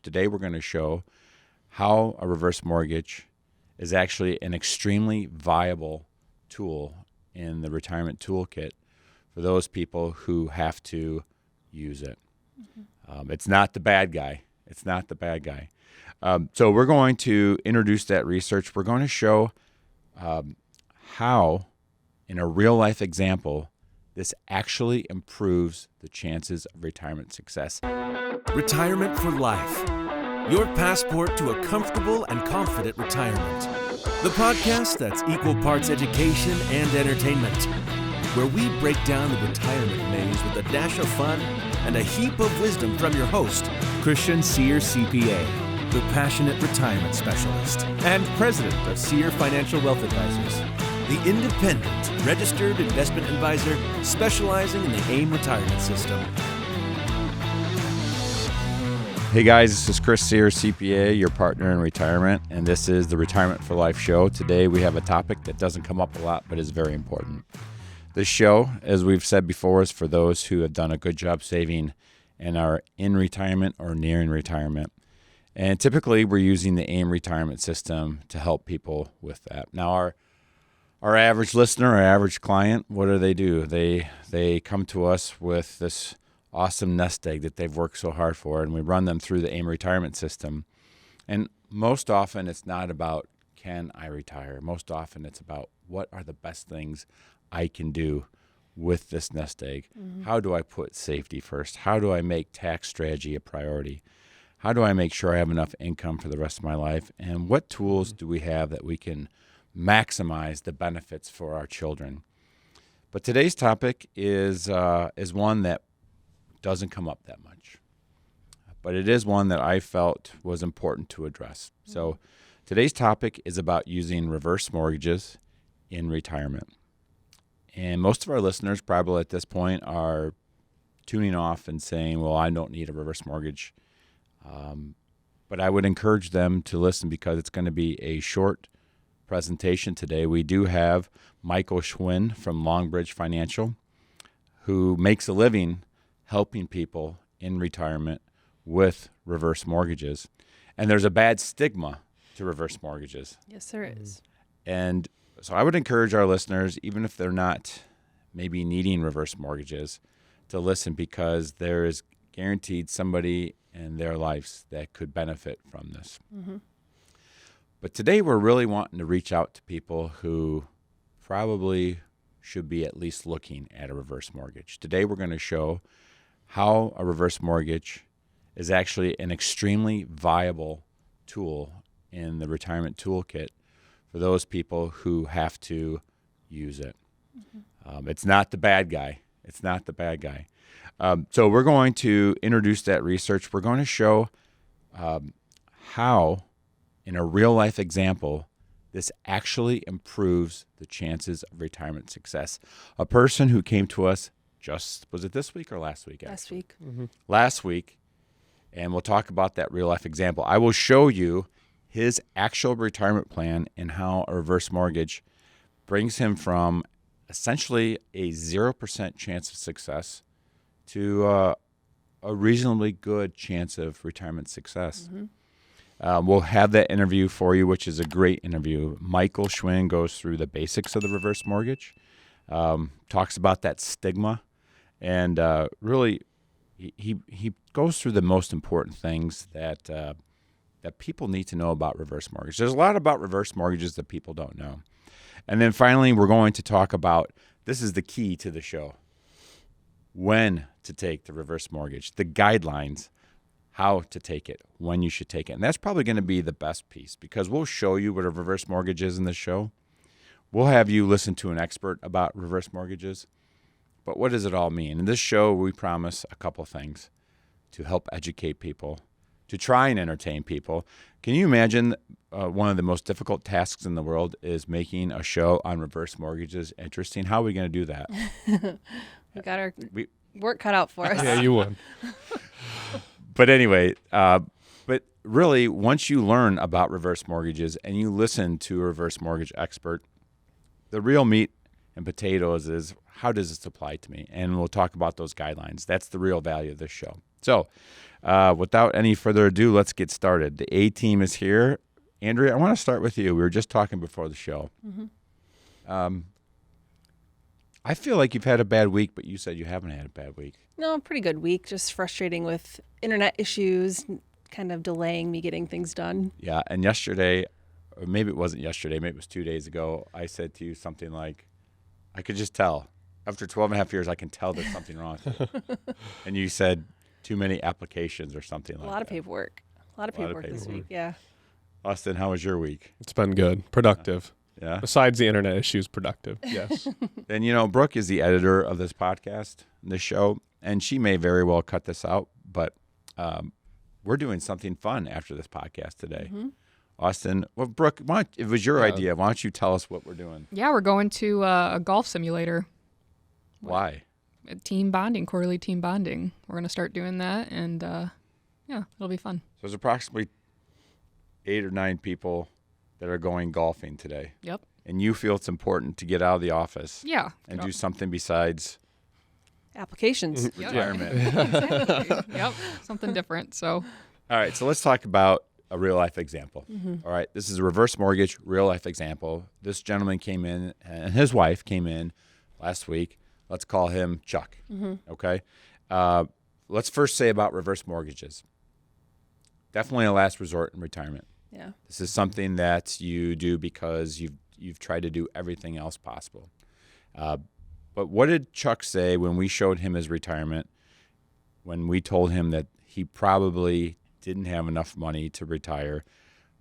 Today we're going to show how a reverse mortgage is actually an extremely viable tool in the retirement toolkit for those people who have to use it. It's not the bad guy. It's not the bad guy. So we're going to introduce that research. We're going to show how, in a real-life example, this actually improves the chances of retirement success. Retirement for life. Your passport to a comfortable and confident retirement. The podcast that's equal parts education and entertainment, where we break down the retirement maze with a dash of fun and a heap of wisdom from your host, Christian Sear CPA, the passionate retirement specialist and president of Sear Financial Wealth Advisors, the independent registered investment advisor specializing in the AIM retirement system. Hey guys, this is Chris Sear, CPA, your partner in retirement, and this is the Retirement for Life show. Today we have a topic that doesn't come up a lot but is very important. This show, as we've said before, is for those who have done a good job saving and are in retirement or nearing retirement. And typically we're using the AIM retirement system to help people with that. Now our average listener, our average client, what do? They come to us with this awesome nest egg that they've worked so hard for, and we run them through the AIM retirement system. And most often it's not about, can I retire? Most often it's about, what are the best things I can do with this nest egg? How do I put safety first? How do I make tax strategy a priority? How do I make sure I have enough income for the rest of my life? And what tools do we have that we can maximize the benefits for our children? But today's topic is one that doesn't come up that much, but it is one that I felt was important to address. So today's topic is about using reverse mortgages in retirement. And most of our listeners probably at this point are tuning off and saying, well, I don't need a reverse mortgage. But I would encourage them to listen because it's going to be a short presentation today. We do have Michael Schwin from Longbridge Financial, who makes a living helping people in retirement with reverse mortgages. And there's a bad stigma to reverse mortgages. Yes, there is. And so I would encourage our listeners, even if they're not maybe needing reverse mortgages, to listen because there is guaranteed somebody in their lives that could benefit from this. But today we're really wanting to reach out to people who probably should be at least looking at a reverse mortgage. Today we're going to show how a reverse mortgage is actually an extremely viable tool in the retirement toolkit for those people who have to use it. It's not the bad guy. It's not the bad guy. So we're going to introduce that research. We're going to show how, in a real-life example, this actually improves the chances of retirement success. A person who came to us was it this week or last week? Last week. Last week, and we'll talk about that real-life example. I will show you his actual retirement plan and how a reverse mortgage brings him from essentially a 0% chance of success to a reasonably good chance of retirement success. We'll have that interview for you, which is a great interview. Michael Schwin goes through the basics of the reverse mortgage, talks about that stigma, and really he goes through the most important things that people need to know about reverse mortgage. There's a lot about reverse mortgages that people don't know. And then finally, we're going to talk about, this is the key to the show, when to take the reverse mortgage, the guidelines, how to take it, when you should take it. And that's probably going to be the best piece because we'll show you what a reverse mortgage is in this show. We'll have you listen to an expert about reverse mortgages. But what does it all mean? In this show, we promise a couple things to help educate people, to try and entertain people. Can you imagine one of the most difficult tasks in the world is making a show on reverse mortgages interesting? How are we going to do that? We got our work cut out for us. Yeah, you won. But anyway, but really, once you learn about reverse mortgages and you listen to a reverse mortgage expert, the real meat and potatoes is, how does this apply to me? And we'll talk about those guidelines. That's the real value of this show. So without any further ado, let's get started. The A team is here. Andrea, I want to start with you. We were just talking before the show. I feel like you've had a bad week, but you said you haven't had a bad week. No, pretty good week. Just frustrating with internet issues, kind of delaying me getting things done. Yeah, and yesterday, or maybe it wasn't yesterday, maybe it was 2 days ago, I said to you something like, I could just tell. After 12 and a half years, I can tell there's something wrong with you. And you said too many applications or something like that. A lot of paperwork. A lot of paperwork this week, yeah. Austin, how was your week? It's been good. Productive. Yeah. Besides the internet issues, productive. Yes. And, Brooke is the editor of this podcast, this show, and she may very well cut this out, but we're doing something fun after this podcast today. Austin, well, Brooke, it was your idea. Why don't you tell us what we're doing? Yeah, we're going to a golf simulator. Why? Team bonding, quarterly team bonding. We're going to start doing that, and it'll be fun. So there's approximately 8 or 9 people that are going golfing today. Yep. And you feel it's important to get out of the office. Yeah. And do something besides applications. Retirement. Exactly. Yep. Something different. So. All right. So let's talk about a real life example. All right. This is a reverse mortgage real life example. This gentleman came in and his wife came in last week. Let's call him Chuck. Okay. Let's first say about reverse mortgages. Definitely a last resort in retirement. Yeah. This is something that you do because you've tried to do everything else possible. But what did Chuck say when we showed him his retirement, when we told him that he probably didn't have enough money to retire,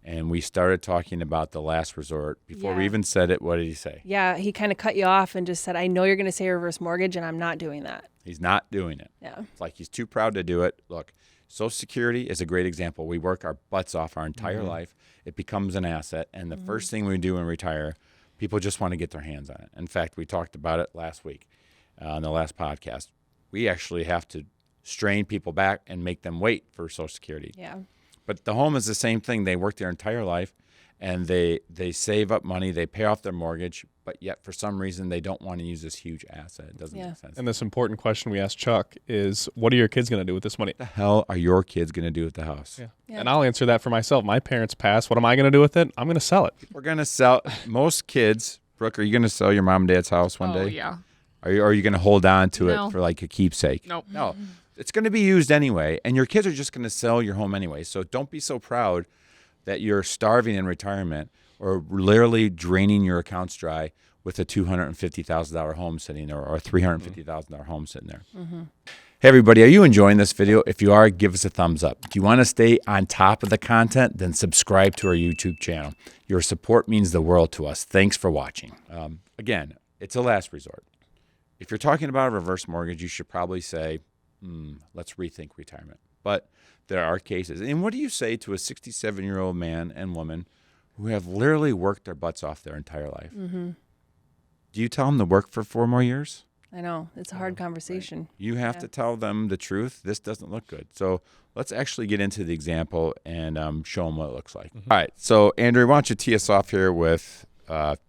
and we started talking about the last resort? Before we even said it, what did he say? Yeah, he kind of cut you off and just said, I know you're going to say reverse mortgage, and I'm not doing that. He's not doing it. Yeah. It's like he's too proud to do it. Look, Social Security is a great example. We work our butts off our entire life. It becomes an asset. And the first thing we do when we retire, people just want to get their hands on it. In fact, we talked about it last week on the last podcast. We actually have to strain people back and make them wait for Social Security. Yeah. But the home is the same thing. They work their entire life, and they save up money. They pay off their mortgage, but yet for some reason they don't want to use this huge asset. It doesn't make sense. And this important question we asked Chuck is, what are your kids going to do with this money? What the hell are your kids going to do with the house? Yeah. And I'll answer that for myself. My parents passed. What am I going to do with it? I'm going to sell it. We're going to sell. Most kids, Brooke, are you going to sell your mom and dad's house one day? Yeah. Are you going to hold on to No. it for like a keepsake? Nope. No. It's going to be used anyway, and your kids are just going to sell your home anyway. So don't be so proud that you're starving in retirement or literally draining your accounts dry with a $250,000 home sitting there or a $350,000 home sitting there. Hey, everybody, are you enjoying this video? If you are, give us a thumbs up. Do you want to stay on top of the content? Then subscribe to our YouTube channel. Your support means the world to us. Thanks for watching. Again, it's a last resort. If you're talking about a reverse mortgage, you should probably say, let's rethink retirement. But there are cases. And what do you say to a 67-year-old man and woman who have literally worked their butts off their entire life? Do you tell them to work for 4 more years? I know. It's a hard conversation. Right. You have to tell them the truth. This doesn't look good. So let's actually get into the example and show them what it looks like. All right. So, Andrew, why don't you tee us off here with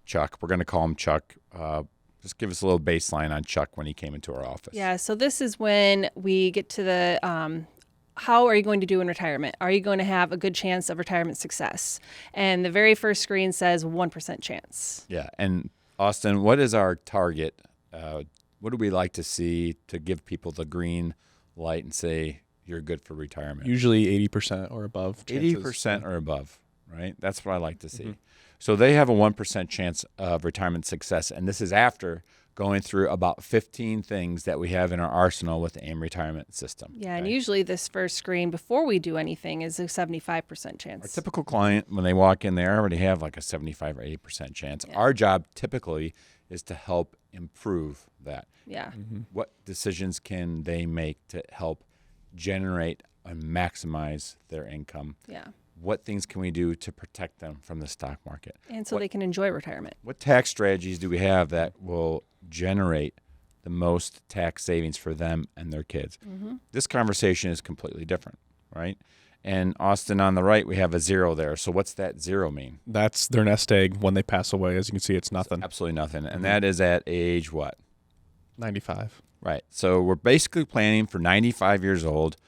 Chuck? We're going to call him Chuck. Just give us a little baseline on Chuck when he came into our office. Yeah, so this is when we get to the how are you going to do in retirement? Are you going to have a good chance of retirement success? And the very first screen says 1% chance. Yeah, and Austin, what is our target? What do we like to see to give people the green light and say you're good for retirement? Usually 80% or above. 80% or above, right? That's what I like to see. So they have a 1% chance of retirement success, and this is after going through about 15 things that we have in our arsenal with the AIM retirement system. Yeah, and usually this first screen before we do anything is a 75% chance. Our typical client, when they walk in, they already have like a 75 or 80% chance. Yeah. Our job typically is to help improve that. Yeah. What decisions can they make to help generate and maximize their income? Yeah. What things can we do to protect them from the stock market? And so they can enjoy retirement. What tax strategies do we have that will generate the most tax savings for them and their kids? This conversation is completely different, right? And Austin, on the right, we have a 0 there. So what's that 0 mean? That's their nest egg when they pass away. As you can see, it's nothing. Absolutely nothing. And that is at age what? 95. Right. So we're basically planning for 95 years old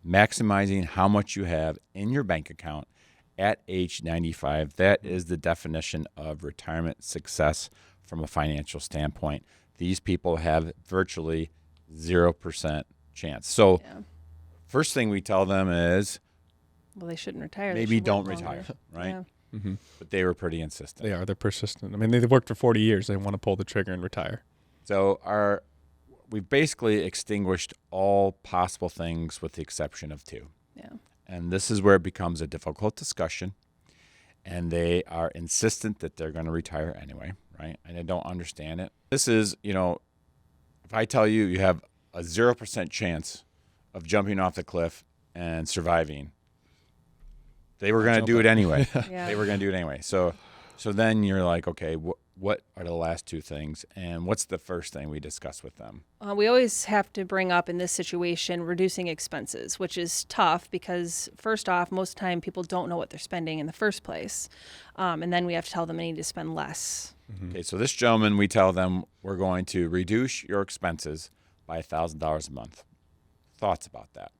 maximizing how much you have in your bank account at age 95. That is the definition of retirement success from a financial standpoint. These people have virtually 0% chance. So first thing we tell them is, well, they shouldn't retire. They maybe should don't work longer. retire, right? Yeah. Mm-hmm. But they were pretty insistent. They are. They're persistent. I mean, they've worked for 40 years. They want to pull the trigger and retire. So we've basically extinguished all possible things with the exception of two. Yeah. And this is where it becomes a difficult discussion. And they are insistent that they're going to retire anyway, right? And they don't understand it. This is, if I tell you you have a 0% chance of jumping off the cliff and surviving, they were going to do it anyway. Yeah. They were going to do it anyway. So then you're like, okay, what are the last two things? And what's the first thing we discuss with them? We always have to bring up in this situation reducing expenses, which is tough because first off, most of the time people don't know what they're spending in the first place. And then we have to tell them they need to spend less. Mm-hmm. Okay, so this gentleman, we tell them we're going to reduce your expenses by $1,000 a month. Thoughts about that?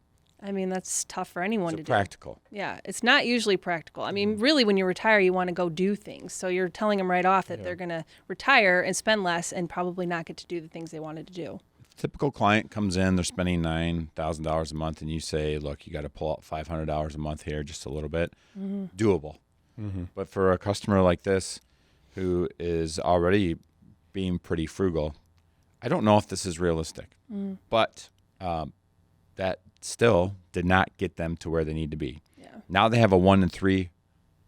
I mean, that's tough for anyone to do. Practical. Yeah, it's not usually practical. I mean, really, when you retire, you want to go do things. So you're telling them right off that they're going to retire and spend less and probably not get to do the things they wanted to do. Typical client comes in, they're spending $9,000 a month, and you say, look, you got to pull out $500 a month here, just a little bit. Mm-hmm. Doable. Mm-hmm. But for a customer like this who is already being pretty frugal, I don't know if this is realistic. Mm. But that still did not get them to where they need to be. Yeah. Now they have a 1 in 3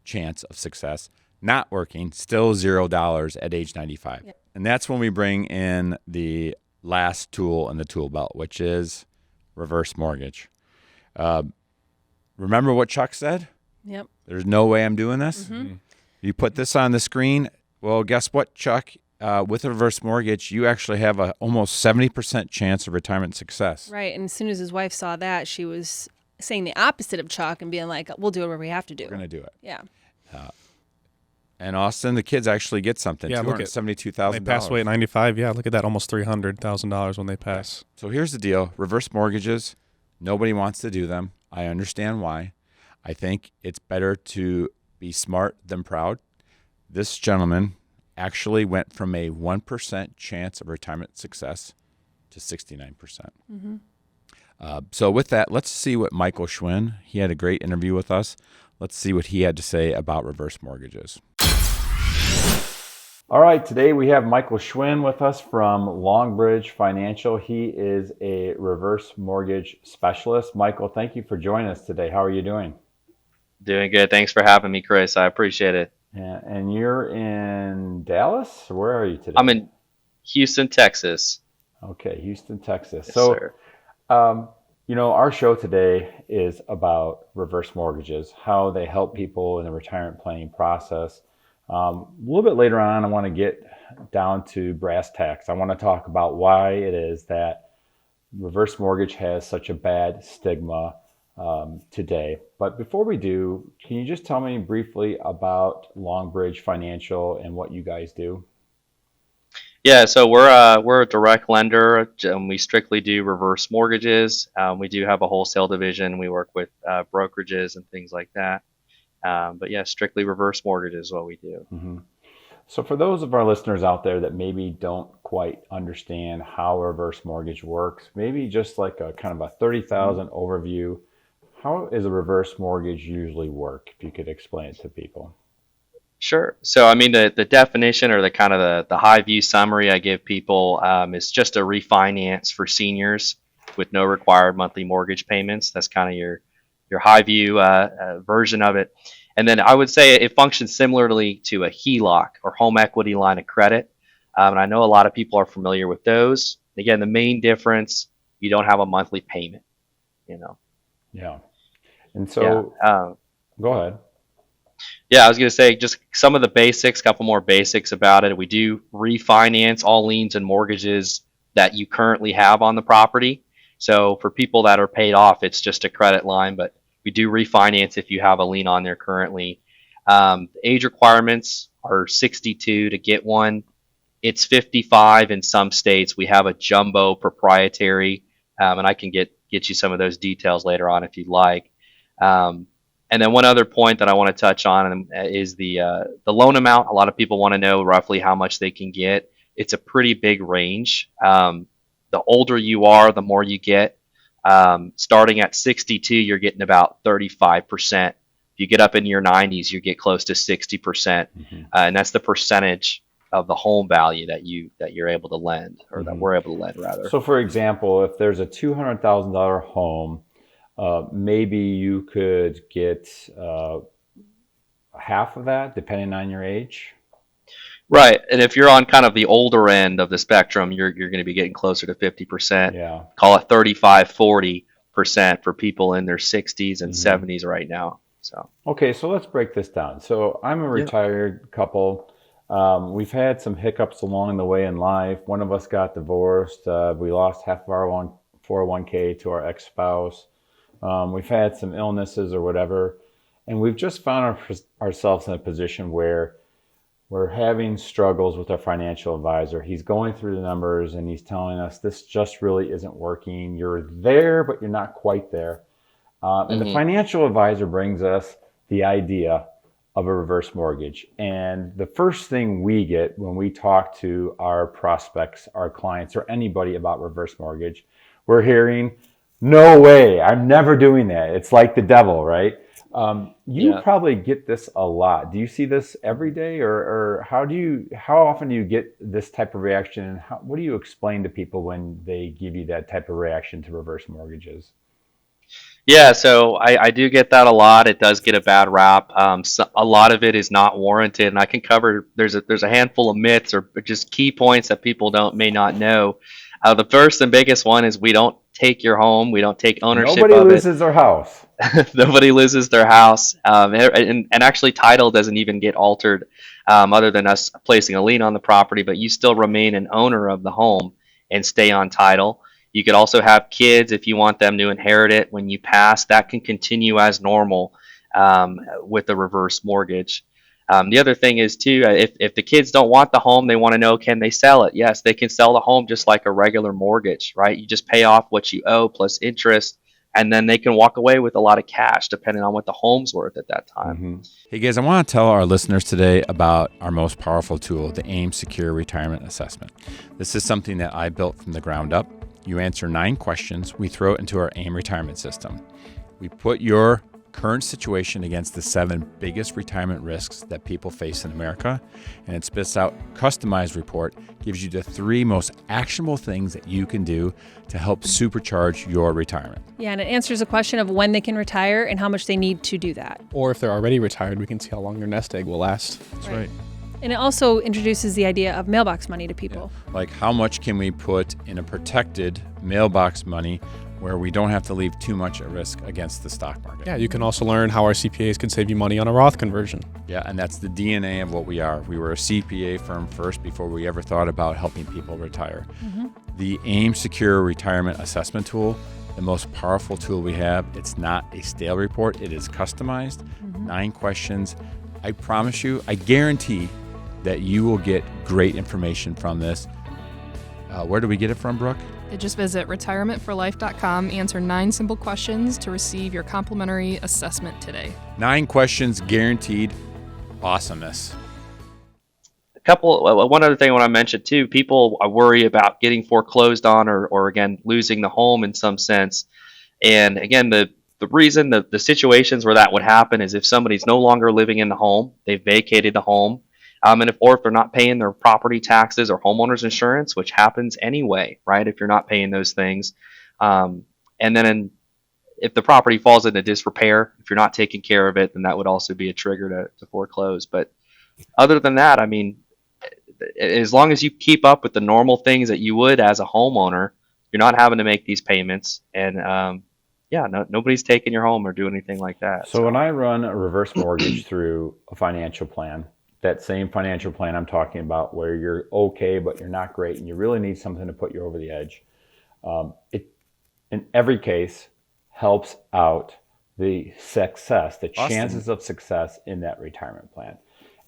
chance of success. Not working, still $0 at age 95. Yeah. And that's when we bring in the last tool in the tool belt, which is reverse mortgage. Remember what Chuck said? Yep. There's no way I'm doing this. Mm-hmm. You put this on the screen. Well, guess what, Chuck? With a reverse mortgage, you actually have a almost 70% chance of retirement success. Right. And as soon as his wife saw that, she was saying the opposite of Chuck and being like, we'll do whatever we have to do. We're going to do it. Yeah. And Austin, the kids actually get something. Yeah, $272,000. They pass away at 95. Yeah, look at that. Almost $300,000 when they pass. So here's the deal. Reverse mortgages, nobody wants to do them. I understand why. I think it's better to be smart than proud. This gentleman actually went from a 1% chance of retirement success to 69%. Mm-hmm. So with that, let's see what Michael Schwin, he had a great interview with us. Let's see what he had to say about reverse mortgages. All right, today we have Michael Schwin with us from Longbridge Financial. He is a reverse mortgage specialist. Michael, thank you for joining us today. How are you doing? Doing good. Thanks for having me, Chris. I appreciate it. Yeah, and you're in Dallas? Where are you today? I'm in Houston, Texas. Okay, Houston, Texas. Yes, so, sir. Our show today is about reverse mortgages, how they help people in the retirement planning process. A little bit later on, I want to get down to brass tacks. I want to talk about why it is that reverse mortgage has such a bad stigma today. But before we do, can you just tell me briefly about Longbridge Financial and what you guys do? Yeah, so we're a direct lender. We strictly do reverse mortgages. We do have a wholesale division. We work with brokerages and things like that. But yeah, strictly reverse mortgages is what we do. Mm-hmm. So for those of our listeners out there that maybe don't quite understand how a reverse mortgage works, maybe just like a kind of a 30,000 overview, how does a reverse mortgage usually work? If you could explain it to people. Sure. So, I mean, the definition or the kind of the high view summary I give people is just a refinance for seniors with no required monthly mortgage payments. That's kind of your high view version of it. And then I would say it functions similarly to a HELOC or home equity line of credit. And I know a lot of people are familiar with those. Again, the main difference, you don't have a monthly payment, Yeah. And so, go ahead. Yeah, I was going to say just some of the basics, couple more basics about it. We do refinance all liens and mortgages that you currently have on the property. So for people that are paid off, it's just a credit line, but we do refinance if you have a lien on there currently. The age requirements are 62 to get one. It's 55 in some states. We have a jumbo proprietary, and I can get get you some of those details later on if you'd like. And then one other point that I want to touch on is the loan amount. A lot of people want to know roughly how much they can get. It's a pretty big range. The older you are, the more you get. Starting at 62, you're getting about 35%. If you get up into your 90s, you get close to 60%, and that's the percentage of the home value that you're able to lend, or that we're able to lend rather. So, for example, if there's a $200,000 home, maybe you could get half of that, depending on your age. Right, and if you're on kind of the older end of the spectrum, you're going to be getting closer to 50%. Yeah. Call it 35-40% for people in their 60s and 70s right now. So. Okay, so let's break this down. So I'm a retired couple. We've had some hiccups along the way in life. One of us got divorced. We lost half of our 401k to our ex-spouse. We've had some illnesses or whatever, and we've just found ourselves in a position where we're having struggles with our financial advisor. He's going through the numbers and he's telling us this just really isn't working. You're there, but you're not quite there. And the financial advisor brings us the idea of a reverse mortgage. And the first thing we get when we talk to our prospects, our clients, or anybody about reverse mortgage, we're hearing, no way, I'm never doing that. It's like the devil, right? You probably get this a lot. Do you see this every day, or how often do you get this type of reaction, and what do you explain to people when they give you that type of reaction to reverse mortgages? Yeah, so I do get that a lot. It does get a bad rap. So a lot of it is not warranted, and I can cover. There's a handful of myths or just key points that people may not know. The first and biggest one is we don't take your home. We don't take ownership of it. Nobody loses their house. Nobody loses their house, and actually title doesn't even get altered, other than us placing a lien on the property. But you still remain an owner of the home and stay on title. You could also have kids if you want them to inherit it when you pass. That can continue as normal with a reverse mortgage. The other thing is too, if the kids don't want the home, they want to know, can they sell it? Yes, they can sell the home just like a regular mortgage, right? You just pay off what you owe plus interest, and then they can walk away with a lot of cash depending on what the home's worth at that time. Hey guys, I want to tell our listeners today about our most powerful tool, the AIM Secure Retirement Assessment. This is something that I built from the ground up. You answer 9 questions. We throw it into our AIM retirement system. We put your current situation against the 7 biggest retirement risks that people face in America, and it spits out a customized report, gives you the 3 most actionable things that you can do to help supercharge your retirement. Yeah, and it answers a question of when they can retire and how much they need to do that. Or if they're already retired, we can see how long their nest egg will last. That's right. And it also introduces the idea of mailbox money to people. Yeah. Like how much can we put in a protected mailbox money where we don't have to leave too much at risk against the stock market. Yeah, you can also learn how our CPAs can save you money on a Roth conversion. Yeah, and that's the DNA of what we are. We were a CPA firm first before we ever thought about helping people retire. The AIM Secure Retirement Assessment Tool, the most powerful tool we have. It's not a stale report. It is customized, 9 questions. I promise you, I guarantee that you will get great information from this. Where do we get it from, Brooke? Just visit retirementforlife.com, answer 9 simple questions to receive your complimentary assessment today. 9 questions, guaranteed awesomeness. One other thing I want to mention too, people worry about getting foreclosed on or again, losing the home in some sense. And again, the reason the situations where that would happen is if somebody's no longer living in the home, they've vacated the home, and if they're not paying their property taxes or homeowners insurance, which happens anyway, right? If you're not paying those things, and then if the property falls into disrepair, if you're not taking care of it, then that would also be a trigger to foreclose. But other than that, I mean, as long as you keep up with the normal things that you would as a homeowner, you're not having to make these payments, and nobody's taking your home or doing anything like that. So when I run a reverse mortgage through a financial plan, that same financial plan I'm talking about where you're okay, but you're not great, and you really need something to put you over the edge, it, in every case, helps out the success, the chances of success in that retirement plan.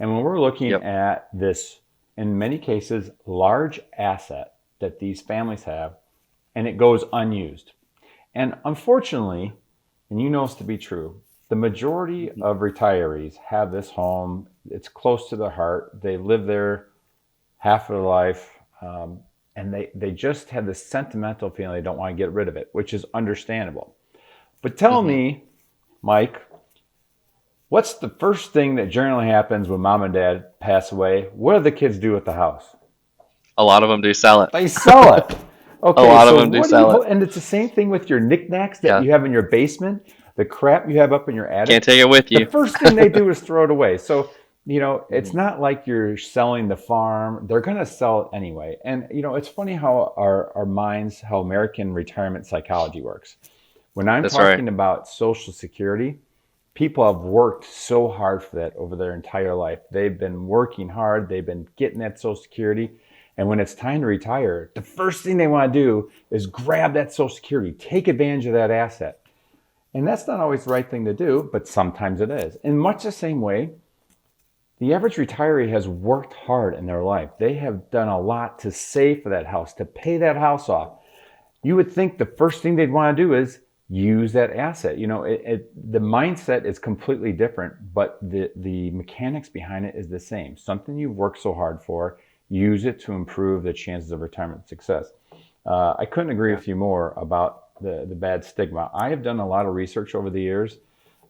And when we're looking at this, in many cases, large asset that these families have, and it goes unused. And unfortunately, and you know this to be true, the majority of retirees have this home. It's close to their heart. They live there half of their life. And they just have this sentimental feeling they don't want to get rid of it, which is understandable. But tell me, Mike, what's the first thing that generally happens when mom and dad pass away? What do the kids do with the house? A lot of them do sell it. They sell it. Okay, A lot of them do sell it. And it's the same thing with your knickknacks that you have in your basement, the crap you have up in your attic. Can't take it with you. The first thing they do is throw it away. So, it's not like you're selling the farm. They're going to sell it anyway. And, it's funny how our minds, how American retirement psychology works. When I'm talking about Social Security, people have worked so hard for that over their entire life. They've been working hard. They've been getting that Social Security. And when it's time to retire, the first thing they want to do is grab that Social Security, take advantage of that asset. And that's not always the right thing to do, but sometimes it is. In much the same way, the average retiree has worked hard in their life. They have done a lot to save for that house, to pay that house off. You would think the first thing they'd want to do is use that asset. The mindset is completely different, but the mechanics behind it is the same. Something you've worked so hard for, use it to improve the chances of retirement success. I couldn't agree with you more about the bad stigma. I have done a lot of research over the years,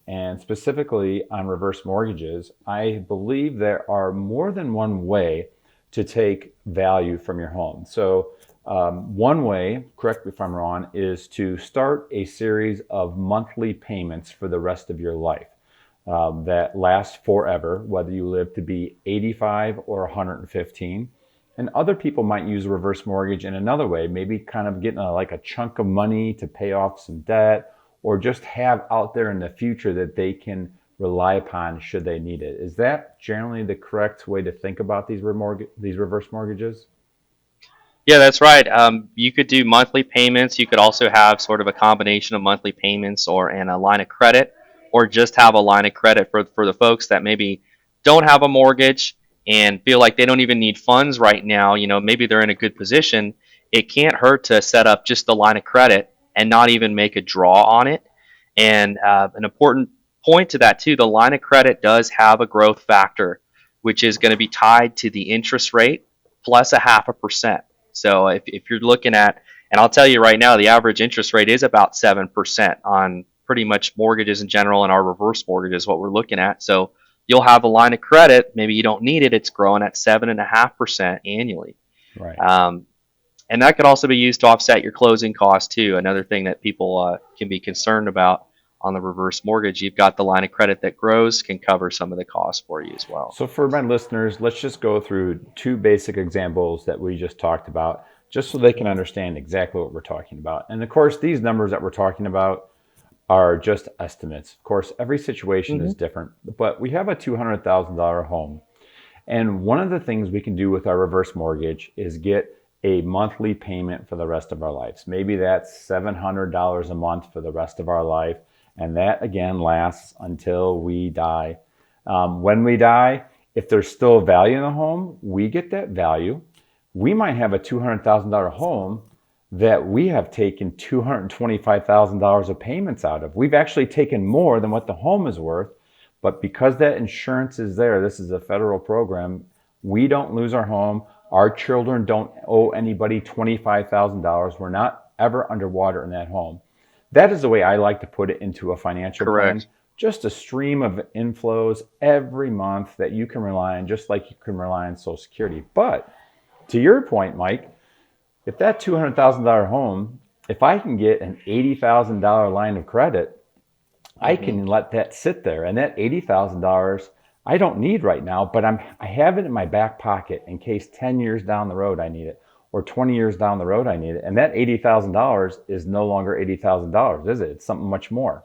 and specifically on reverse mortgages. I believe there are more than one way to take value from your home. So one way, correct me if I'm wrong, is to start a series of monthly payments for the rest of your life that last forever, whether you live to be 85 or 115. And other people might use a reverse mortgage in another way, maybe kind of getting like a chunk of money to pay off some debt, or just have out there in the future that they can rely upon should they need it. Is that generally the correct way to think about these reverse mortgages? Yeah, that's right. You could do monthly payments. You could also have sort of a combination of monthly payments and a line of credit, or just have a line of credit for the folks that maybe don't have a mortgage and feel like they don't even need funds right now. Maybe they're in a good position. It can't hurt to set up just a line of credit and not even make a draw on it. And an important point to that too, the line of credit does have a growth factor, which is going to be tied to the interest rate plus 0.5%. So if you're looking at, and I'll tell you right now, the average interest rate is about 7% on pretty much mortgages in general, and our reverse mortgage is what we're looking at. So you'll have a line of credit, maybe you don't need it, it's growing at 7.5% annually. Right. And that could also be used to offset your closing costs too. Another thing that people can be concerned about on the reverse mortgage, you've got the line of credit that grows, can cover some of the costs for you as well. So for my listeners, let's just go through two basic examples that we just talked about, just so they can understand exactly what we're talking about. And of course, these numbers that we're talking about are just estimates. Of course, every situation is different, but we have a $200,000 home. And one of the things we can do with our reverse mortgage is get a monthly payment for the rest of our lives. Maybe that's $700 a month for the rest of our life. And that, again, lasts until we die. When we die, if there's still value in the home, we get that value. We might have a $200,000 home that we have taken $225,000 of payments out of. We've actually taken more than what the home is worth, but because that insurance is there, this is a federal program, we don't lose our home. Our children don't owe anybody $25,000. We're not ever underwater in that home. That is the way I like to put it into a financial plan. Just a stream of inflows every month that you can rely on, just like you can rely on Social Security. But to your point, Mike, if that $200,000 home, if I can get an $80,000 line of credit, I can let that sit there. And that $80,000 I don't need right now, but I have it in my back pocket in case 10 years down the road I need it, or 20 years down the road I need it. And that $80,000 is no longer $80,000, is it? It's something much more.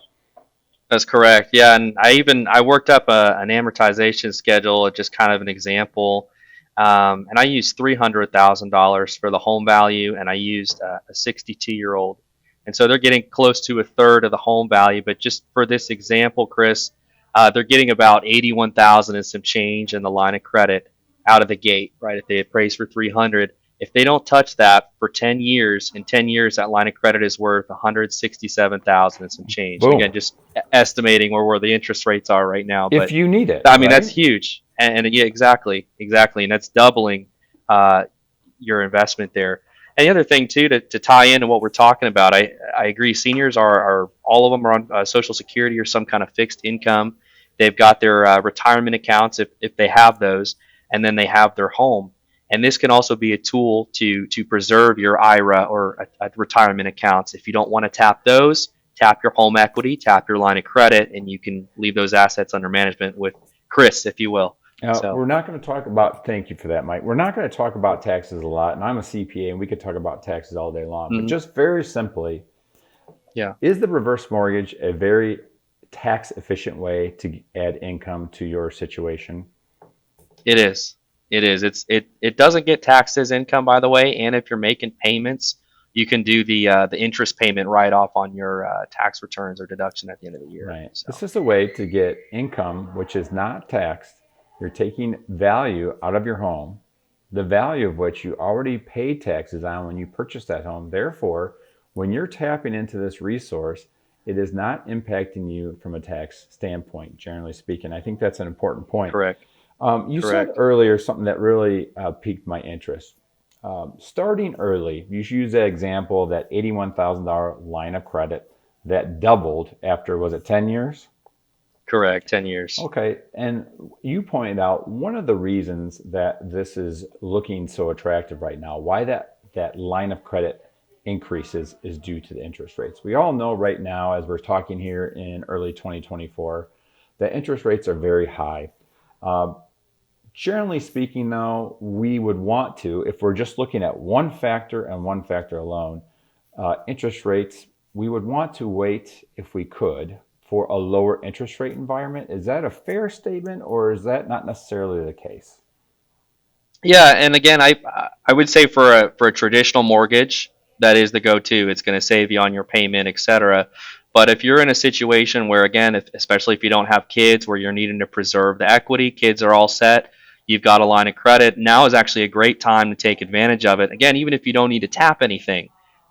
That's correct. Yeah, and I worked up an amortization schedule, just kind of an example, and I used $300,000 for the home value, and I used a 62-year-old, and so they're getting close to a third of the home value. But just for this example, Chris, they're getting about $81,000 and some change in the line of credit out of the gate, right? If they appraise for $300,000, If they don't touch that for 10 years, in 10 years, that line of credit is worth $167,000 and some change. Boom. Again, just estimating where the interest rates are right now. If But you need it, I mean, right? that's huge. And yeah, exactly. And that's doubling your investment there. And the other thing too, to tie into what we're talking about, I agree. Seniors are all of them are on Social Security or some kind of fixed income. They've got their retirement accounts if they have those, and then they have their home. And this can also be a tool to preserve your IRA or a retirement accounts. If you don't want to tap those, tap your home equity, tap your line of credit, and you can leave those assets under management with Chris, if you will. Now, So- we're not going to talk about, thank you for that, Mike. We're not going to talk about taxes a lot, and I'm a CPA, and we could talk about taxes all day long. But just very simply, is the reverse mortgage a very tax-efficient way to add income to your situation? It is. It doesn't get taxed as income, by the way. And if you're making payments, you can do the interest payment write-off on your tax returns or deduction at the end of the year. Right. So. This is a way to get income which is not taxed. You're taking value out of your home, the value of which you already paid taxes on when you purchased that home. Therefore, when you're tapping into this resource, it is not impacting you from a tax standpoint, generally speaking. I think that's an important point. Correct. You said earlier something that really piqued my interest. Starting early, you should use that example, that $81,000 line of credit that doubled after, was it 10 years? Correct, 10 years. Okay, and you pointed out one of the reasons that this is looking so attractive right now, why that line of credit increases is due to the interest rates. We all know right now, as we're talking here in early 2024, that interest rates are very high. Generally speaking, though, we would want to, if we're just looking at one factor and one factor alone, interest rates, we would want to wait, if we could, for a lower interest rate environment. Is that a fair statement, or is that not necessarily the case? Yeah, and again, I would say for a traditional mortgage, that is the go-to. It's going to save you on your payment, etc. But if you're in a situation where, again, especially if you don't have kids, where you're needing to preserve the equity, kids are all set, you've got a line of credit, now is actually a great time to take advantage of it. Again, even if you don't need to tap anything,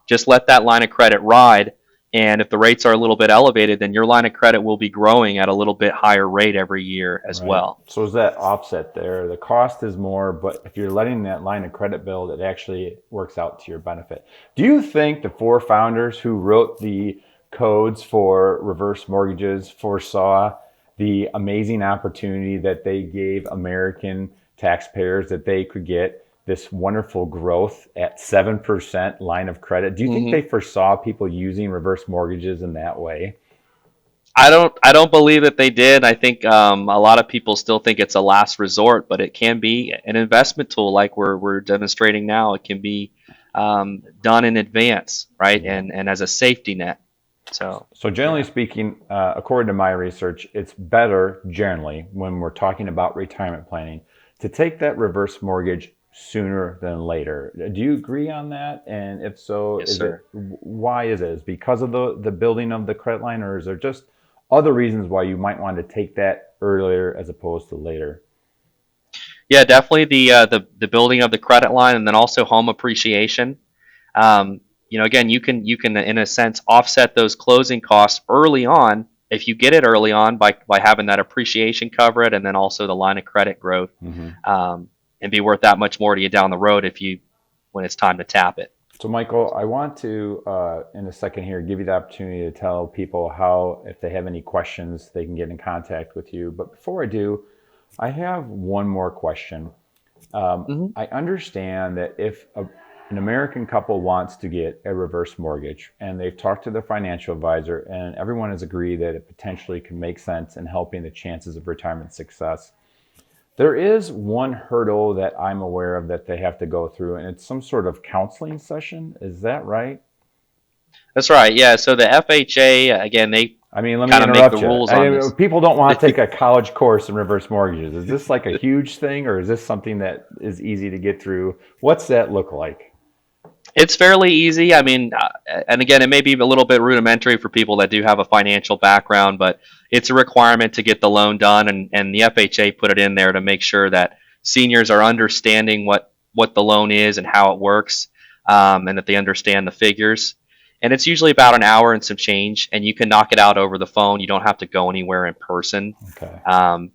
just let that line of credit ride. And if the rates are a little bit elevated, then your line of credit will be growing at a little bit higher rate every year as well. So is that offset there? The cost is more, but if you're letting that line of credit build, it actually works out to your benefit. Do you think the four founders who wrote the codes for reverse mortgages foresaw the amazing opportunity that they gave American taxpayers, that they could get this wonderful growth at 7% line of credit? Do you think they foresaw people using reverse mortgages in that way? I don't believe that they did. I think a lot of people still think it's a last resort, but it can be an investment tool like we're demonstrating now. It can be done in advance, right? And as a safety net. So generally speaking, according to my research, it's better generally when we're talking about retirement planning to take that reverse mortgage sooner than later. Do you agree on that? And if so, Yes, sir. Why is it? Is it because of the building of the credit line, or is there just other reasons why you might want to take that earlier as opposed to later? Yeah, definitely the building of the credit line, and then also home appreciation. Again, you can in a sense offset those closing costs early on if you get it early on by having that appreciation cover it, and then also the line of credit growth. And be worth that much more to you down the road when it's time to tap it. So Michael, I want to, in a second here, give you the opportunity to tell people how, if they have any questions, they can get in contact with you. But before I do, I have one more question. I understand that if an American couple wants to get a reverse mortgage and they've talked to their financial advisor and everyone has agreed that it potentially can make sense in helping the chances of retirement success, there is one hurdle that I'm aware of that they have to go through, and it's some sort of counseling session. Is that right? That's right. Yeah. So the FHA, again, let me interrupt make the rules on this. People don't want to take a college course in reverse mortgages. Is this like a huge thing, or is this something that is easy to get through? What's that look like? It's fairly easy. I mean, and again, it may be a little bit rudimentary for people that do have a financial background, but it's a requirement to get the loan done, and the FHA put it in there to make sure that seniors are understanding what what the loan is and how it works, and that they understand the figures. And it's usually about an hour and some change, and you can knock it out over the phone. You don't have to go anywhere in person. Okay. And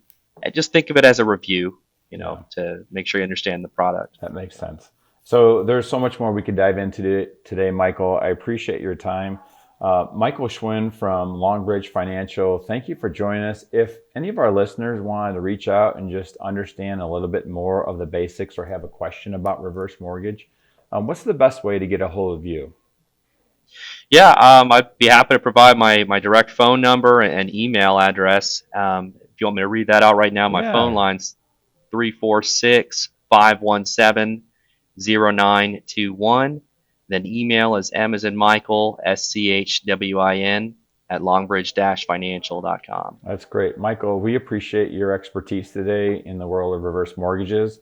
just think of it as a review, to make sure you understand the product. That makes sense. So there's so much more we could dive into today, Michael. I appreciate your time. Michael Schwin from Longbridge Financial, thank you for joining us. If any of our listeners wanted to reach out and just understand a little bit more of the basics or have a question about reverse mortgage, what's the best way to get a hold of you? Yeah, I'd be happy to provide my direct phone number and email address. If you want me to read that out right now, my phone line's 346-517-0921. Then email is M as in Michael, SCHWIN at longbridge-financial.com. That's great. Michael, we appreciate your expertise today in the world of reverse mortgages.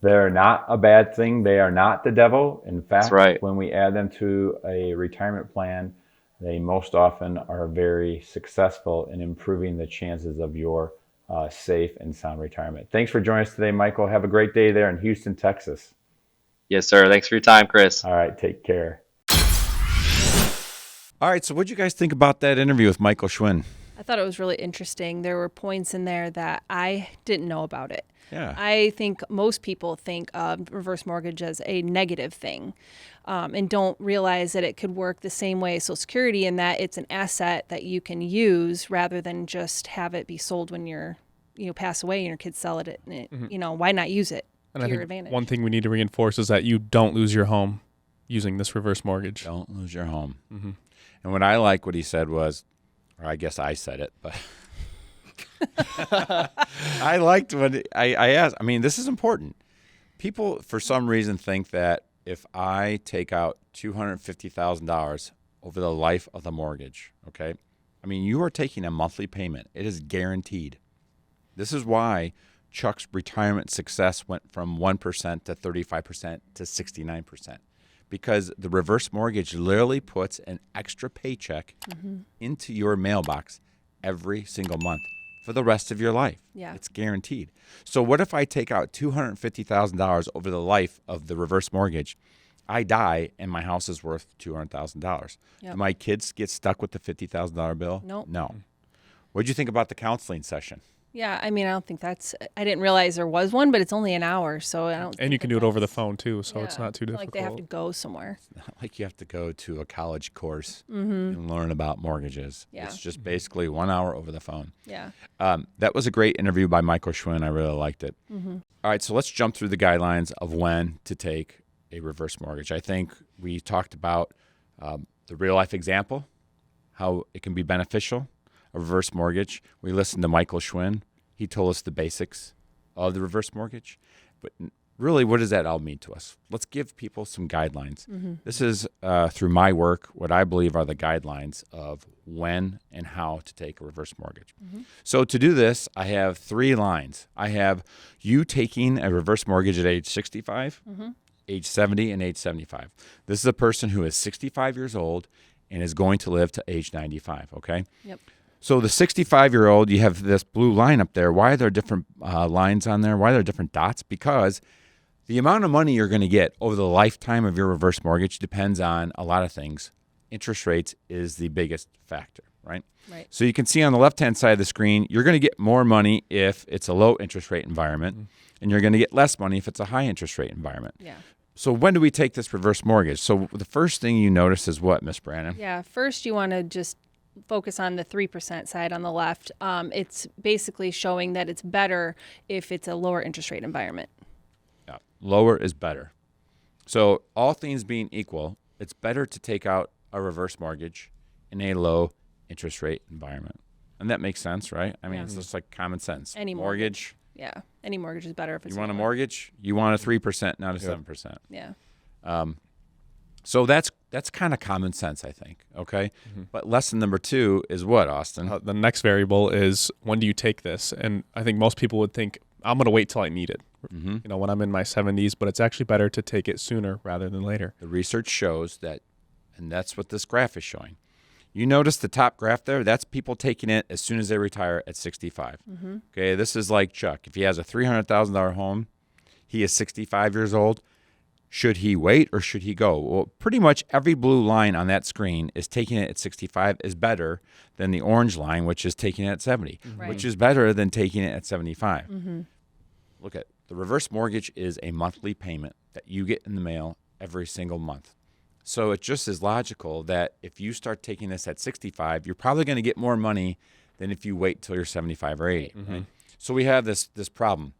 They're not a bad thing. They are not the devil. In fact, That's right. When we add them to a retirement plan, they most often are very successful in improving the chances of your safe and sound retirement. Thanks for joining us today, Michael. Have a great day there in Houston, Texas. Yes, sir. Thanks for your time, Chris. All right, take care. All right, so what did you guys think about that interview with Michael Schwin? I thought it was really interesting. There were points in there that I didn't know about it. Yeah. I think most people think of reverse mortgage as a negative thing, and don't realize that it could work the same way as Social Security, in that it's an asset that you can use rather than just have it be sold when you're, pass away and your kids sell it. And why not use it And to I your think advantage? one thing we need to reinforce is that you don't lose your home using this reverse mortgage. Don't lose your home. Mm-hmm. And what I like what he said was, or I guess I said it, but I liked when I asked. I mean, this is important. People, for some reason, think that if I take out $250,000 over the life of the mortgage, okay, I mean, you are taking a monthly payment. It is guaranteed. This is why Chuck's retirement success went from 1% to 35% to 69%. Because the reverse mortgage literally puts an extra paycheck into your mailbox every single month for the rest of your life. Yeah. It's guaranteed. So what if I take out $250,000 over the life of the reverse mortgage? I die and my house is worth $200,000. Yep. Do my kids get stuck with the $50,000 bill? Nope. No. What did you think about the counseling session? Yeah, I mean, I don't think I didn't realize there was one, but it's only an hour, so I don't. And you can do it over the phone too, so it's not too difficult. Like they have to go somewhere. Not like you have to go to a college course and learn about mortgages. Yeah. It's just basically 1 hour over the phone. Yeah. That was a great interview by Michael Schwin. I really liked it. All right, so let's jump through the guidelines of when to take a reverse mortgage. I think we talked about the real life example, how it can be beneficial, a reverse mortgage. We listened to Michael Schwin. He told us the basics of the reverse mortgage. But really, what does that all mean to us? Let's give people some guidelines. This is, through my work, what I believe are the guidelines of when and how to take a reverse mortgage. So to do this, I have 3 lines. I have you taking a reverse mortgage at age 65, age 70, and age 75. This is a person who is 65 years old and is going to live to age 95, okay? Yep. So the 65-year-old, you have this blue line up there. Why are there different lines on there? Why are there different dots? Because the amount of money you're going to get over the lifetime of your reverse mortgage depends on a lot of things. Interest rates is the biggest factor, right? Right. So you can see on the left-hand side of the screen, you're going to get more money if it's a low interest rate environment, and you're going to get less money if it's a high interest rate environment. Yeah. So when do we take this reverse mortgage? So the first thing you notice is what, Miss Brannon? Yeah. First, you want to just focus on the 3% side on the left. It's basically showing that it's better if it's a lower interest rate environment. Yeah. Lower is better. So all things being equal, it's better to take out a reverse mortgage in a low interest rate environment. And that makes sense, right? I mean, it's just like common sense. Any mortgage. Yeah. Any mortgage is better if it's You want a lower. mortgage? You want a 3%, not a 7%. Yeah. So that's kind of common sense, I think, okay? But lesson number 2 is what, Austin? The next variable is when do you take this? And I think most people would think, I'm going to wait till I need it, when I'm in my 70s, but it's actually better to take it sooner rather than later. The research shows that, and that's what this graph is showing. You notice the top graph there? That's people taking it as soon as they retire at 65. Okay, this is like Chuck. If he has a $300,000 home, he is 65 years old. Should he wait or should he go? Well, pretty much every blue line on that screen is taking it at 65 is better than the orange line, which is taking it at 70, Right. which is better than taking it at 75. Mm-hmm. Look at the reverse mortgage is a monthly payment that you get in the mail every single month. So it just is logical that if you start taking this at 65, you're probably going to get more money than if you wait till you're 75 or 80. Right? So we have this problem.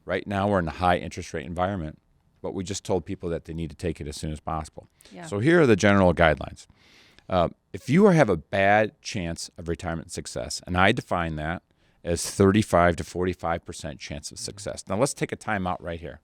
Right now we're in a high interest rate environment, but we just told people that they need to take it as soon as possible. Yeah. So here are the general guidelines. If you have a bad chance of retirement success, and I define that as 35 to 45% chance of success. Now let's take a time out right here.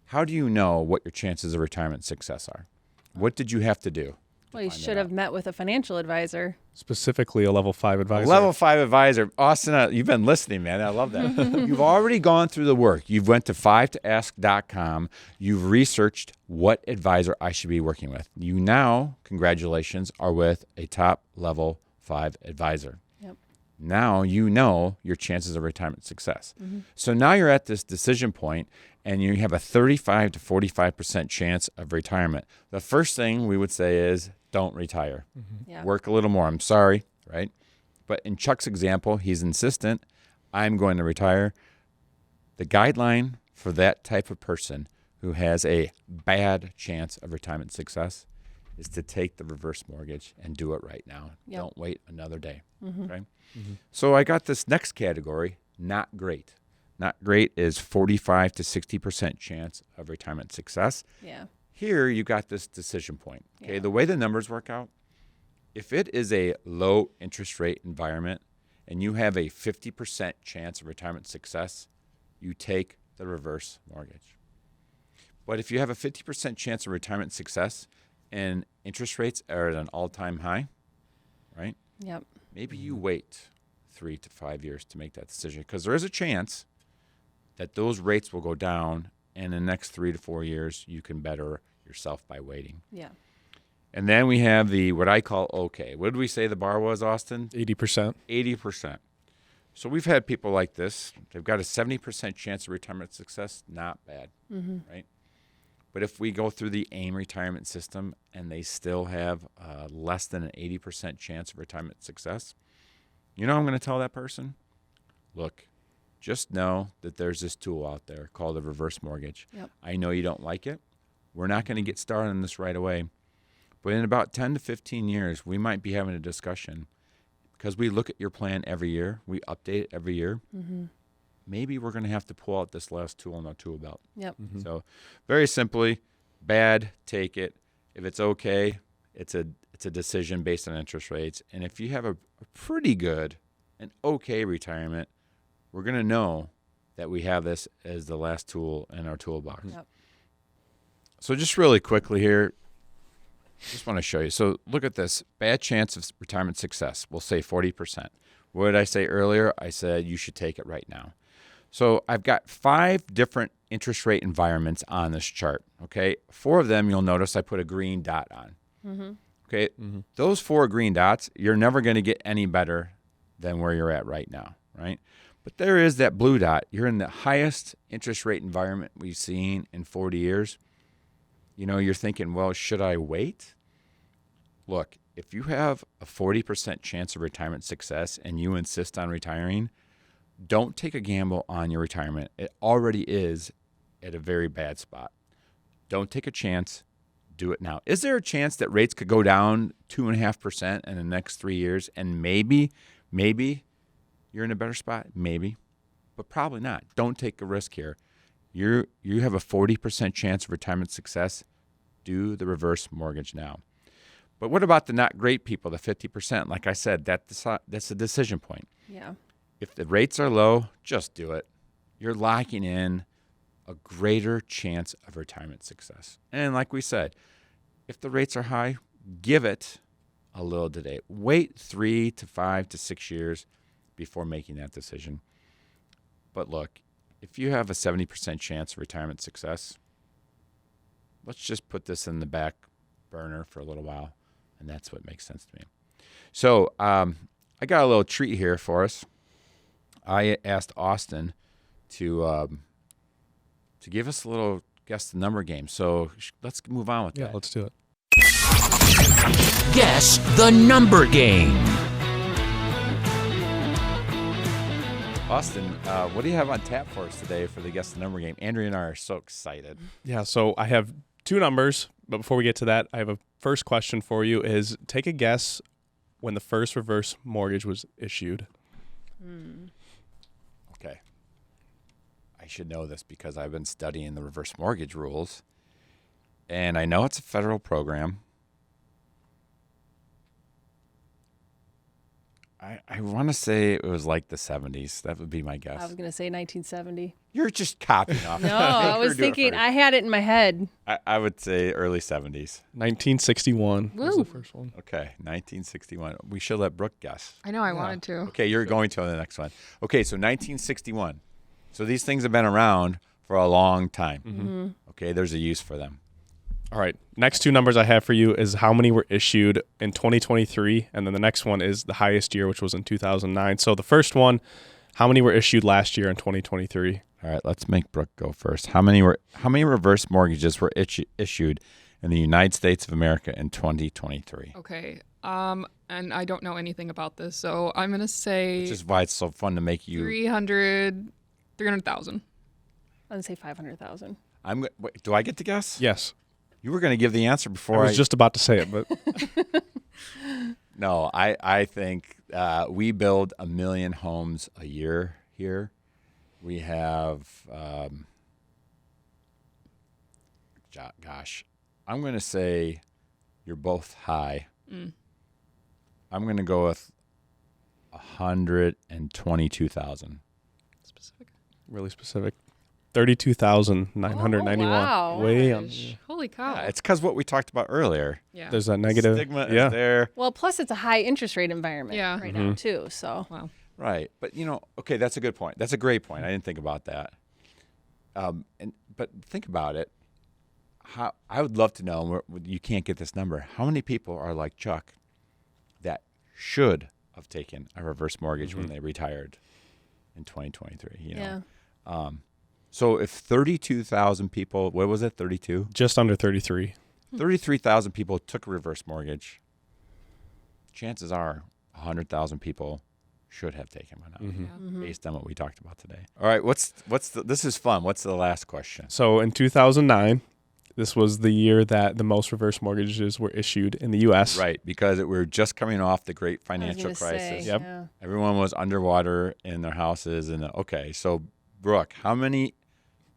How do you know what your chances of retirement success are? What did you have to do? Well, you should have met with a financial advisor. Specifically, a level 5 advisor. Level 5 advisor. Austin, you've been listening, man. I love that. You've already gone through the work. You've went to 5toask.com. You've researched what advisor I should be working with. You now, congratulations, are with a top level 5 advisor. Yep. Now you know your chances of retirement success. So now you're at this decision point and you have a 35 to 45% chance of retirement. The first thing we would say is don't retire. Yeah. Work a little more. I'm sorry, right? But in Chuck's example, he's insistent, I'm going to retire. The guideline for that type of person who has a bad chance of retirement success is to take the reverse mortgage and do it right now. Yep. Don't wait another day. Okay? So I got this next category, not great. Not great is 45 to 60% chance of retirement success. Yeah. Here you got this decision point. Okay, Yeah. the way the numbers work out, if it is a low interest rate environment and you have a 50% chance of retirement success, you take the reverse mortgage. But if you have a 50% chance of retirement success and interest rates are at an all-time high, right? Yep. Maybe you wait 3 to 5 years to make that decision because there is a chance that those rates will go down and in the next 3 to 4 years you can better yourself by waiting. Yeah. And then we have the what I call okay. What did we say the bar was, Austin? 80%. 80%. So we've had people like this. They've got a 70% chance of retirement success. Not bad, right? But if we go through the AIM retirement system and they still have less than an 80% chance of retirement success, you know what I'm going to tell that person? Look, just know that there's this tool out there called a reverse mortgage. Yep. I know you don't like it. We're not going to get started on this right away. But in about 10 to 15 years, we might be having a discussion because we look at your plan every year. We update it every year. Maybe we're going to have to pull out this last tool in our tool belt. Yep. So very simply, bad, take it. If it's okay, it's a decision based on interest rates. And if you have a pretty good and okay retirement, we're going to know that we have this as the last tool in our toolbox. Yep. So just really quickly here, just want to show you. So look at this. Bad chance of retirement success. We'll say 40%. What did I say earlier? I said you should take it right now. So I've got 5 different interest rate environments on this chart. Okay, 4 of them you'll notice I put a green dot on. Okay, those 4 green dots, you're never going to get any better than where you're at right now, right? But there is that blue dot. You're in the highest interest rate environment we've seen in 40 years. You know, you're thinking, well, should I wait? Look, if you have a 40% chance of retirement success and you insist on retiring, don't take a gamble on your retirement. It already is at a very bad spot. Don't take a chance. Do it now. Is there a chance that rates could go down 2.5% in the next 3 years and maybe you're in a better spot? Maybe, but probably not. Don't take a risk here. You have a 40% chance of retirement success. Do the reverse mortgage now. But what about the not great people, the 50%? Like I said, that's a decision point. Yeah. If the rates are low, just do it. You're locking in a greater chance of retirement success. And like we said, if the rates are high, give it a little today. Wait 3 to 5 to 6 years before making that decision. But look, if you have a 70% chance of retirement success, let's just put this in the back burner for a little while, and that's what makes sense to me. So I got a little treat here for us. I asked Austin to give us a little guess the number game. So let's move on with Yeah, that. let's do it. Guess the number game. Austin, what do you have on tap for us today for the guess the number game? Andrea and I are so excited. Yeah, so I have two numbers, but before we get to that, I have a first question for you is take a guess when the first reverse mortgage was issued. Okay. I should know this because I've been studying the reverse mortgage rules, and I know it's a federal program. I want to say it was like the 70s. That would be my guess. I was going to say 1970. You're just copying off. No, I was thinking, I had it in my head. I would say early 70s. 1961 was Woo. the first one. Okay, 1961. We should let Brooke guess. I know I wanted to. Okay, you're going to on the next one. Okay, so 1961. So these things have been around for a long time. Okay, there's a use for them. All right. Next two numbers I have for you is how many were issued in 2023, and then the next one is the highest year, which was in 2009. So the first one, how many were issued last year in 2023? All right, let's make Brooke go first. How many reverse mortgages were issued in the United States of America in 2023? Okay. And I don't know anything about this, so I'm gonna say Which is why it's so fun to make you. 300,000. I'm going to say 500,000. Wait, do I get to guess? Yes. You were going to give the answer before I was just about to say it, but No, I think we build 1 million homes a year here. We have, gosh, I'm going to say you're both high. I'm going to go with 122,000. Specific. really specific. 32,991. Oh, wow. Way on. Holy cow. Yeah, it's because what we talked about earlier. Yeah. There's that negative. Stigma yeah. is there. Well, plus it's a high interest rate environment Yeah. right now, too. So, Wow. Right. But, okay, that's a good point. That's a great point. I didn't think about that. But think about it. I would love to know, you can't get this number, how many people are like Chuck that should have taken a reverse mortgage when they retired in 2023? yeah. So if 32,000 people, what was it, 32? Just under 33. 33,000 people took a reverse mortgage, chances are 100,000 people should have taken one out based on what we talked about today. All right, this is fun. What's the last question? So in 2009, this was the year that the most reverse mortgages were issued in the U.S. Right, because we were just coming off the great I was financial gonna crisis. say, Yep. yeah. Everyone was underwater in their houses. Okay, so Brooke, how many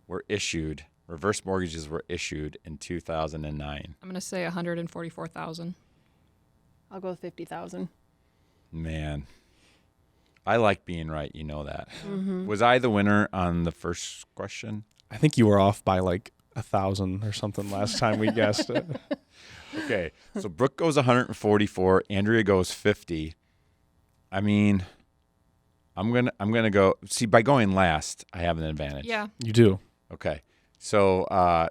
were issued, reverse mortgages were issued in 2009? I'm going to say 144,000. I'll go with 50,000. Man, I like being right. You know that. Was I the winner on the first question? I think you were off by like 1,000 or something last time we guessed it. Okay, so Brooke goes 144, Andrea goes 50. I mean, I'm gonna go. See, by going last, I have an advantage. Yeah. You do. Okay, so I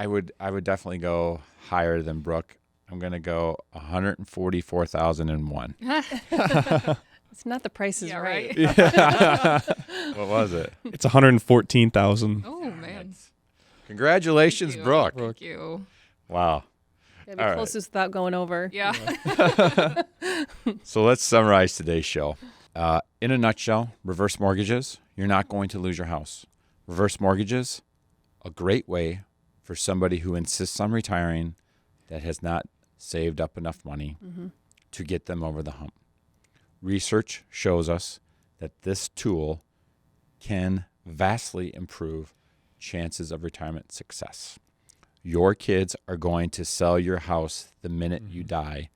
would definitely go higher than Brooke. I'm gonna go 144,001. It's not the price is Yeah, right. What was it? It's 114,000. Oh, man. Congratulations, Thank you. Brooke. Thank you. Wow. Gotta be All right. closest without going over. Yeah. So let's summarize today's show. In a nutshell, reverse mortgages, you're not going to lose your house. Reverse mortgages, a great way for somebody who insists on retiring that has not saved up enough money to get them over the hump. Research shows us that this tool can vastly improve chances of retirement success. Your kids are going to sell your house the minute you die.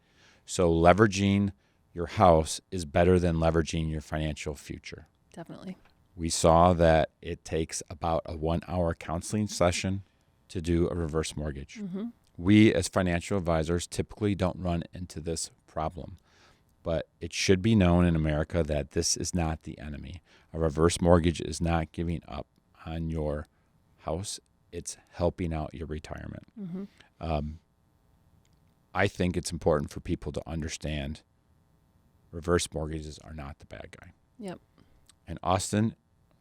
So leveraging your house is better than leveraging your financial future. Definitely. We saw that it takes about a 1-hour counseling session to do a reverse mortgage. We as financial advisors typically don't run into this problem, but it should be known in America that this is not the enemy. A reverse mortgage is not giving up on your house. It's helping out your retirement. I think it's important for people to understand reverse mortgages are not the bad guy. Yep. And Austin,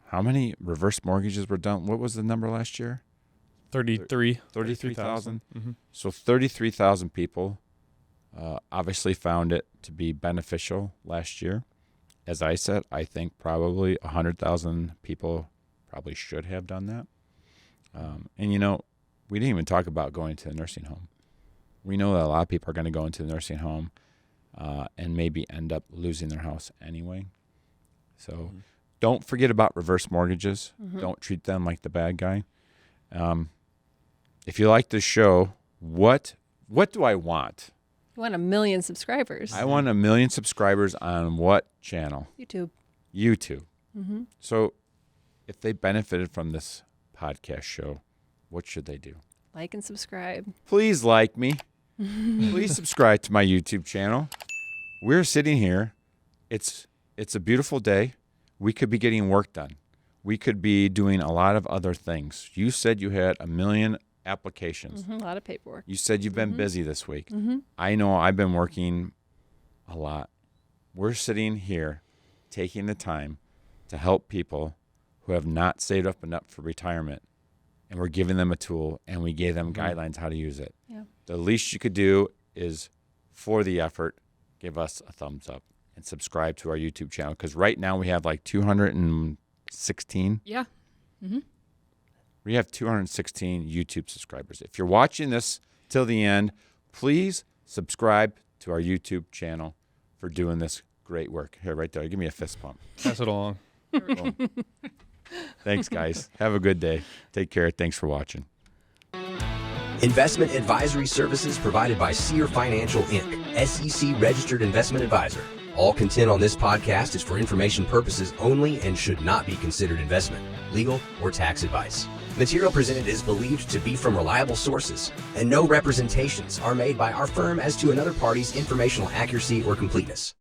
how many reverse mortgages were done? What was the number last year? 33,000. Mm-hmm. So 33,000 people obviously found it to be beneficial last year. As I said, I think probably 100,000 people probably should have done that. And, we didn't even talk about going to a nursing home. We know that a lot of people are going to go into the nursing home and maybe end up losing their house anyway. So don't forget about reverse mortgages. Don't treat them like the bad guy. If you like this show, what do I want? You want 1 million subscribers. I want 1 million subscribers on what channel? YouTube. YouTube. So if they benefited from this podcast show, what should they do? Like and subscribe. Please like me. Please subscribe to my YouTube channel. We're sitting here. It's a beautiful day. We could be getting work done. We could be doing a lot of other things. You said you had 1 million applications. A lot of paperwork. You said you've been busy this week. I know I've been working a lot. We're sitting here taking the time to help people who have not saved up enough for retirement. And we're giving them a tool, and we gave them guidelines how to use it. Yeah. The least you could do is, for the effort, give us a thumbs up and subscribe to our YouTube channel. Because right now we have like 216. Yeah. We have 216 YouTube subscribers. If you're watching this till the end, please subscribe to our YouTube channel for doing this great work. Here, right there. Give me a fist pump. Pass it along. Boom. Thanks, guys. Have a good day. Take care. Thanks for watching. Investment advisory services provided by Sear Financial, Inc., SEC registered investment advisor. All content on this podcast is for information purposes only and should not be considered investment, legal, or tax advice. Material presented is believed to be from reliable sources, and no representations are made by our firm as to another party's informational accuracy or completeness.